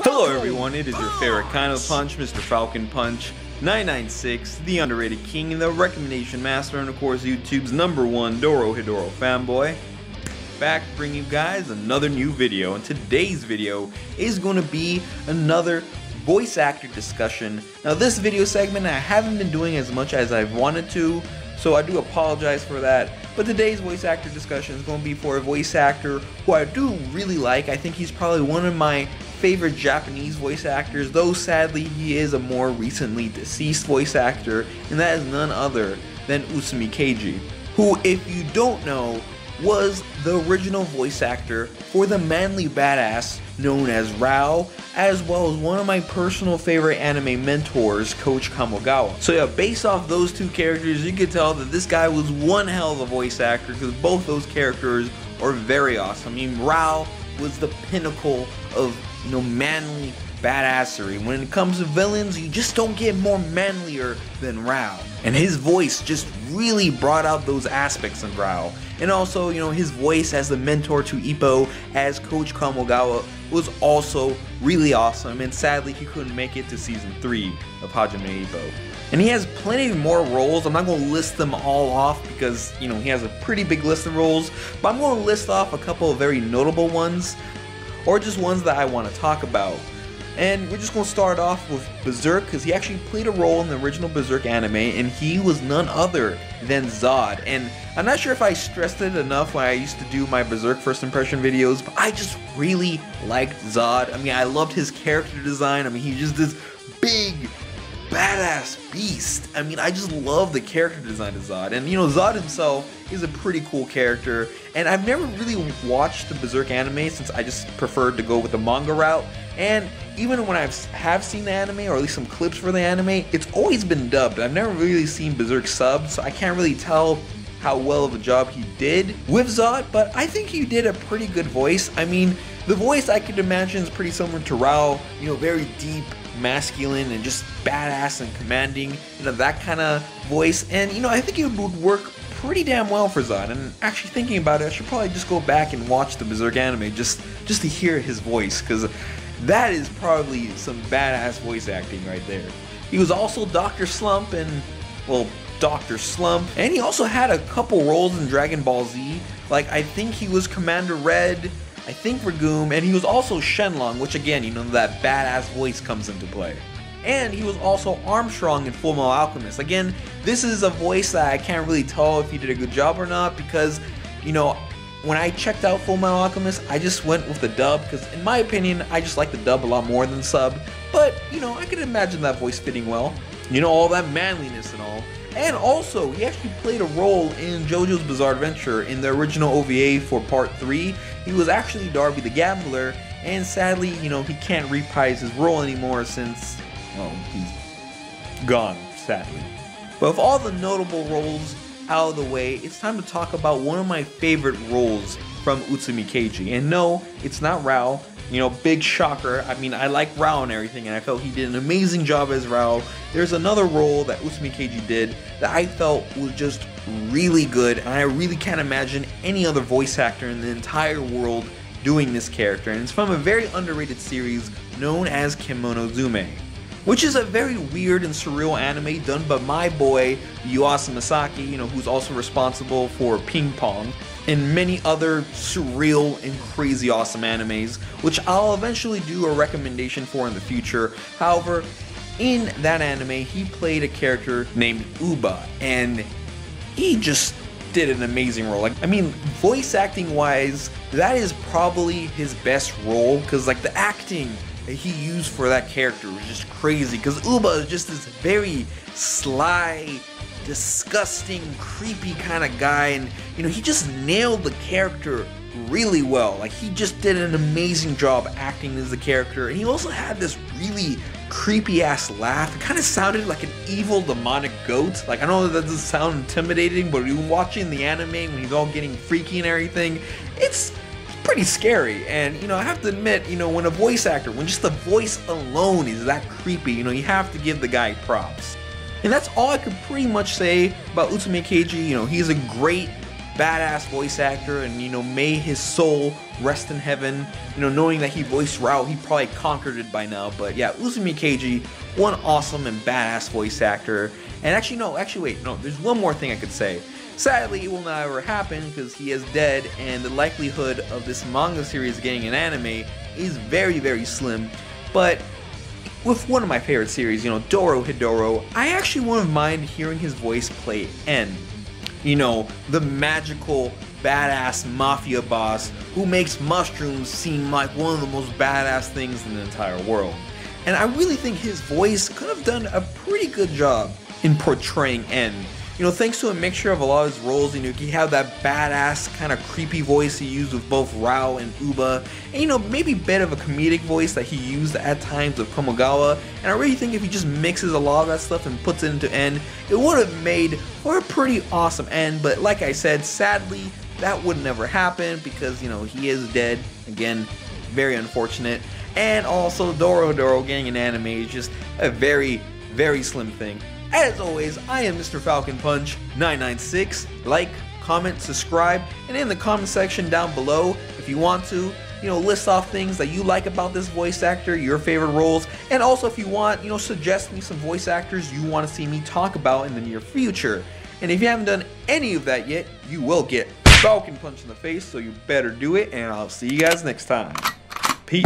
Hello everyone, it is your favorite kind of punch, Mr.FalconPunch 996, the underrated king and the recommendation master, and of course YouTube's #1 Dorohedoro fanboy. Back to bring you guys another new video, and today's video is going to be another voice actor discussion. Now this video segment I haven't been doing as much as I've wanted to, so I do apologize for that, but today's voice actor discussion is going to be for a voice actor who I do really like. I think he's probably one of my favorite Japanese voice actors, though sadly he is a more recently deceased voice actor, and that is none other than Utsumi Kenji, who, if you don't know, was the original voice actor for the manly badass known as Rao, as well as one of my personal favorite anime mentors, Coach Kamogawa. So yeah, based off those two characters, you can tell that this guy was one hell of a voice actor, because both those characters are very awesome. I mean, Rao was the pinnacle of, manly badassery. When it comes to villains, you just don't get more manlier than Rao. And his voice just really brought out those aspects of Rao. And also, his voice as the mentor to Ippo as Coach Kamogawa was also really awesome, and sadly he couldn't make it to season 3 of Hajime Ippo. And he has plenty more roles. I'm not going to list them all off because, he has a pretty big list of roles, but I'm going to list off a couple of very notable ones, or just ones that I want to talk about. And we're just going to start off with Berserk, because he actually played a role in the original Berserk anime, and he was none other than Zod. And I'm not sure if I stressed it enough when I used to do my Berserk first impression videos, but I just really liked Zod. I mean, I loved his character design. I mean, he's just this big, badass beast. I mean, I just love the character design of Zod. And Zod himself is a pretty cool character, and I've never really watched the Berserk anime since I just preferred to go with the manga route. And even when I have seen the anime, or at least some clips for the anime, it's always been dubbed. I've never really seen Berserk subbed, so I can't really tell how well of a job he did with Zod, but I think he did a pretty good voice. I mean, the voice I could imagine is pretty similar to Rao, very deep, masculine, and just badass and commanding, that kind of voice. And I think it would work pretty damn well for Zod. And actually thinking about it, I should probably just go back and watch the Berserk anime just to hear his voice, because that is probably some badass voice acting right there. He was also Dr.Slump in, Dr.Slump, and he also had a couple roles in Dragon Ball Z. Like, I think he was Commander Red, I think Regum, and he was also Shenlong, which again, that badass voice comes into play. And he was also Armstrong in Fullmetal Alchemist. Again, this is a voice that I can't really tell if he did a good job or not, because, when I checked out Fullmetal Alchemist, I just went with the dub, because in my opinion, I just like the dub a lot more than sub. But, I could imagine that voice fitting well. All that manliness and all. And also, he actually played a role in JoJo's Bizarre Adventure in the original OVA for Part 3. He was actually Darby the Gambler, and sadly, he can't reprise his role anymore since, he's gone, sadly. But with all the notable roles out of the way, it's time to talk about one of my favorite roles from Utsumi Kenji. And no, it's not Rao. Big shocker. I mean, I like Rao and everything, and I felt he did an amazing job as Rao. There's another role that Utsumi Kenji did that I felt was just really good, and I really can't imagine any other voice actor in the entire world doing this character. And it's from a very underrated series known as Kemonozume, which is a very weird and surreal anime done by my boy Yuasa Masaki, who's also responsible for Ping Pong and many other surreal and crazy awesome animes, which I'll eventually do a recommendation for in the future. However, in that anime, he played a character named Uba, and he just did an amazing role. I mean, voice acting wise, that is probably his best role, because the acting that he used for that character was just crazy, because Uba is just this very sly, disgusting, creepy kind of guy, and he just nailed the character really well. He just did an amazing job acting as the character, and he also had this really creepy ass laugh. It kind of sounded like an evil demonic goat. I know that doesn't sound intimidating, but when watching the anime when he's all getting freaky and everything, it's pretty scary. And I have to admit, when a voice actor, when just the voice alone is that creepy, you have to give the guy props. And that's all I could pretty much say about Utsumi Kenji. He's a great badass voice actor, and may his soul rest in heaven. Knowing that he voiced Rao, he probably conquered it by now. But yeah, Utsumi Kenji, one awesome and badass voice actor. And wait, there's one more thing I could say. Sadly, it will not ever happen because he is dead, and the likelihood of this manga series getting an anime is very, very slim. But with one of my favorite series, Doro Hidoro, I actually wouldn't mind hearing his voice play N. The magical, badass mafia boss who makes mushrooms seem like one of the most badass things in the entire world. And I really think his voice could have done a pretty good job in portraying N. Thanks to a mixture of a lot of his roles, he had that badass kind of creepy voice he used with both Rao and Uba, and maybe a bit of a comedic voice that he used at times with Komogawa. And I really think if he just mixes a lot of that stuff and puts it into N, it would have made for a pretty awesome N. But like I said, sadly, that would never happen because, he is dead. Again, very unfortunate. And also, Doro getting an anime is just a very, very slim thing. As always, I am Mr.FalconPunch 996. Like, comment, subscribe, and in the comment section down below, if you want to, list off things that you like about this voice actor, your favorite roles, and also if you want, suggest me some voice actors you want to see me talk about in the near future. And if you haven't done any of that yet, you will get Falcon Punch in the face, so you better do it, and I'll see you guys next time. Peace.